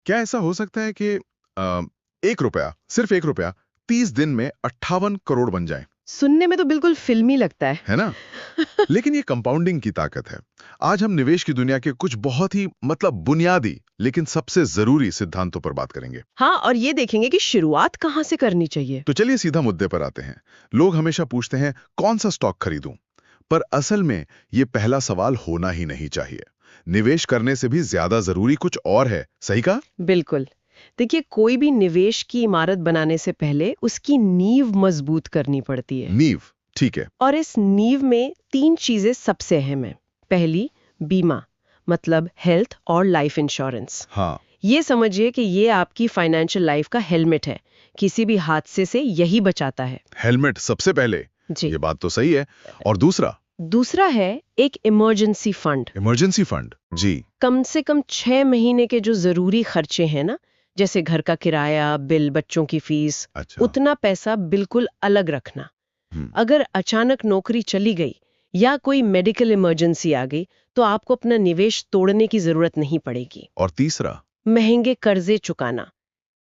क्या ऐसा हो सकता है कि 1 रुपया, सिर्फ 1 रुपया 30 दिन में 58 करोड़ बन जाए? सुनने में तो बिल्कुल फिल्मी लगता है। है ना? लेकिन ये कंपाउंडिंग की ताकत है। आज हम निवेश की दुनिया के कुछ बहुत ही बुनियादी लेकिन सबसे जरूरी सिद्धांतों पर बात करेंगे। हाँ, और ये देखेंगे कि शुरुआत कहाँ से करनी चाहिए। तो चलिए सीधा मुद्दे पर आते हैं। लोग हमेशा पूछते हैं कौन सा स्टॉक खरीदूं? पर असल में ये पहला सवाल होना ही नहीं चाहिए। निवेश करने से भी ज्यादा जरूरी कुछ और है, सही कहा? बिल्कुल। देखिए, कोई भी निवेश की इमारत बनाने से पहले उसकी नींव मजबूत करनी पड़ती है। नींव, ठीक है। और इस नींव में 3 चीजें सबसे अहम है। पहली, बीमा, मतलब हेल्थ और लाइफ इंश्योरेंस। हाँ। ये समझिए कि ये आपकी फाइनेंशियल लाइफ का हेलमेट है, किसी भी हादसे से यही बचाता है। हेलमेट सबसे पहले। जी। ये बात तो सही है। और दूसरा? दूसरा है एक इमरजेंसी फंड। इमरजेंसी फंड, जी। कम से कम 6 महीने के जो जरूरी खर्चे हैं ना, जैसे घर का किराया, बिल, बच्चों की फीस, अच्छा। उतना पैसा बिल्कुल अलग रखना। हम्म। अगर अचानक नौकरी चली गई या कोई मेडिकल इमरजेंसी आ गई, तो आपको अपना निवेश तोड़ने की जरूरत नहीं पड़ेगी। और तीसरा? महंगे कर्जे चुकाना,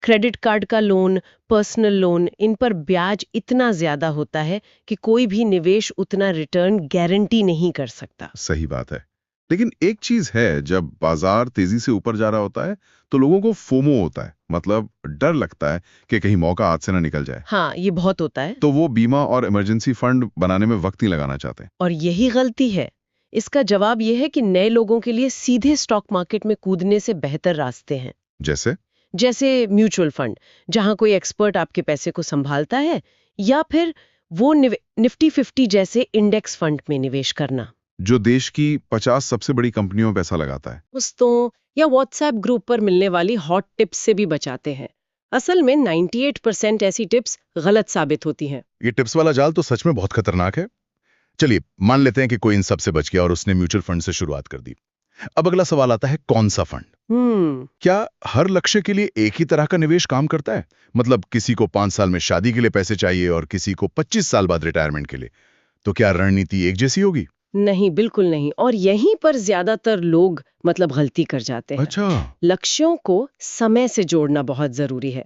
क्रेडिट कार्ड का लोन, पर्सनल लोन, इन पर ब्याज इतना ज्यादा होता है कि कोई भी निवेश उतना रिटर्न गारंटी नहीं कर सकता। सही बात है। लेकिन एक चीज है, जब बाजार तेजी से ऊपर जा रहा होता है तो लोगों को फोमो होता है, मतलब डर लगता है कि कहीं मौका हाथ से ना निकल जाए। हाँ, ये बहुत होता है। तो वो बीमा और इमरजेंसी फंड बनाने में वक्त नहीं लगाना चाहते। और यही गलती है। इसका जवाब यह है कि नए लोगों के लिए सीधे स्टॉक मार्केट में कूदने से बेहतर रास्ते हैं। जैसे? जैसे म्यूचुअल फंड, जहां कोई एक्सपर्ट आपके पैसे को संभालता है, या फिर वो निफ्टी 50 जैसे इंडेक्स फंड में निवेश करना। जो देश की 50 सबसे बड़ी कंपनियों में पैसा लगाता है। दोस्तों या व्हाट्सएप ग्रुप पर मिलने वाली हॉट टिप्स से भी बचाते हैं। असल में 98% ऐसी टिप्स गलत साबित होती हैं। ये टिप्स वाला जाल तो सच में बहुत खतरनाक है। चलिए मान लेते हैं कि कोई इन सब से बच गया और उसने म्यूचुअल फंड से शुरुआत कर दी। अब अगला सवाल आता है, कौन सा फंड? क्या हर लक्ष्य के लिए एक ही तरह का निवेश काम करता है? मतलब किसी को 5 साल में शादी के लिए पैसे चाहिए और किसी को 25 साल बाद रिटायरमेंट के लिए। तो क्या रणनीति एक जैसी होगी? नहीं, बिल्कुल नहीं। और यहीं पर ज्यादातर लोग गलती कर जाते हैं। अच्छा। लक्ष्यों को समय से जोड़ना बहुत जरूरी है।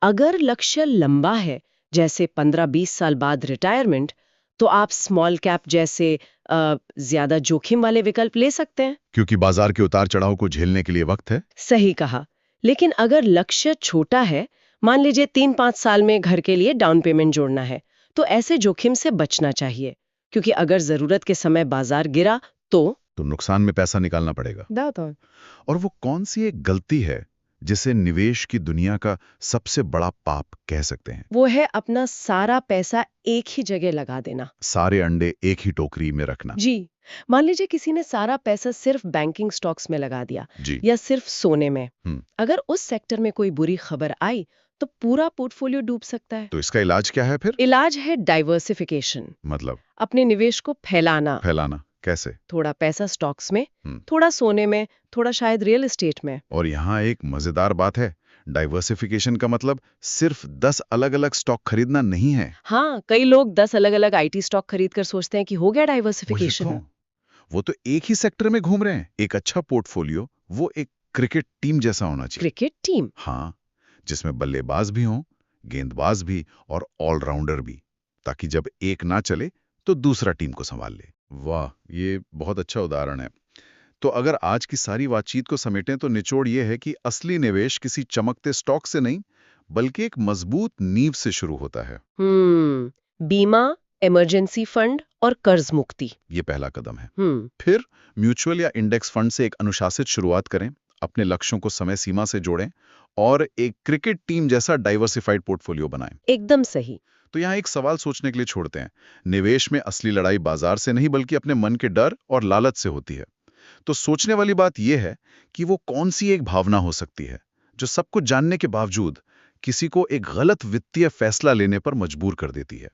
अगर लक्ष्य लंबा है, जैसे 15-20 साल बाद रिटायरमेंट, तो आप स्मॉल कैप जैसे ज्यादा जोखिम वाले विकल्प ले सकते हैं। क्योंकि बाजार के उतार चढ़ाव को झेलने के लिए वक्त है। सही कहा। लेकिन अगर लक्ष्य छोटा है, मान लीजिए 3-5 साल में घर के लिए डाउन पेमेंट जोड़ना है, तो ऐसे जोखिम से बचना चाहिए। क्योंकि अगर जरूरत के समय बाजार गिरा तो नुकसान में पैसा निकालना पड़ेगा। और वो कौन सी एक गलती है जिसे निवेश की दुनिया का सबसे बड़ा पाप कह सकते हैं? वो है अपना सारा पैसा एक ही जगह लगा देना। सारे अंडे एक ही टोकरी में रखना। जी। मान लीजिए किसी ने सारा पैसा सिर्फ बैंकिंग स्टॉक्स में लगा दिया, जी। या सिर्फ सोने में। अगर उस सेक्टर में कोई बुरी खबर आई तो पूरा पोर्टफोलियो डूब सकता है। तो इसका इलाज क्या है फिर? इलाज है डाइवर्सिफिकेशन। मतलब? अपने निवेश को फैलाना। कैसे? थोड़ा पैसा स्टॉक्स में, थोड़ा सोने में, थोड़ा शायद रियल एस्टेट में। और यहाँ एक मजेदार बात है, डाइवर्सिफिकेशन का मतलब सिर्फ 10 अलग-अलग स्टॉक खरीदना नहीं है। हाँ, कई लोग 10 अलग-अलग आईटी स्टॉक खरीदकर सोचते हैं कि हो गया डाइवर्सिफिकेशन। वो तो एक ही सेक्टर में घूम रहे हैं। एक अच्छा पोर्टफोलियो वो एक क्रिकेट टीम जैसा होना चाहिए। Cricket team? हाँ, जिसमें बल्लेबाज भी हों, गेंदबाज भी और ऑलराउंडर भी, ताकि जब एक ना चले तो दूसरा टीम को संभाल ले। वाह, ये बहुत अच्छा उदाहरण है। तो अगर आज की सारी बातचीत को समेटें तो निचोड़ ये है कि असली निवेश किसी चमकते स्टॉक से नहीं, बल्कि एक मजबूत नींव से शुरू होता है। बीमा, इमरजेंसी फंड और कर्ज मुक्ति, ये पहला कदम है। फिर म्यूचुअल या इंडेक्स फंड से एक अनुशासित शुरुआत करें, अपने लक्ष्यों को समय सीमा से जोड़ें और एक क्रिकेट टीम जैसा डाइवर्सिफाइड पोर्टफोलियो बनाएं। एकदम सही। तो यहाँ एक सवाल सोचने के लिए छोड़ते हैं। निवेश में असली लड़ाई बाजार से नहीं, बल्कि अपने मन के डर और लालच से होती है। तो सोचने वाली बात यह है कि वो कौन सी एक भावना हो सकती है जो सब कुछ जानने के बावजूद किसी को एक गलत वित्तीय फैसला लेने पर मजबूर कर देती है।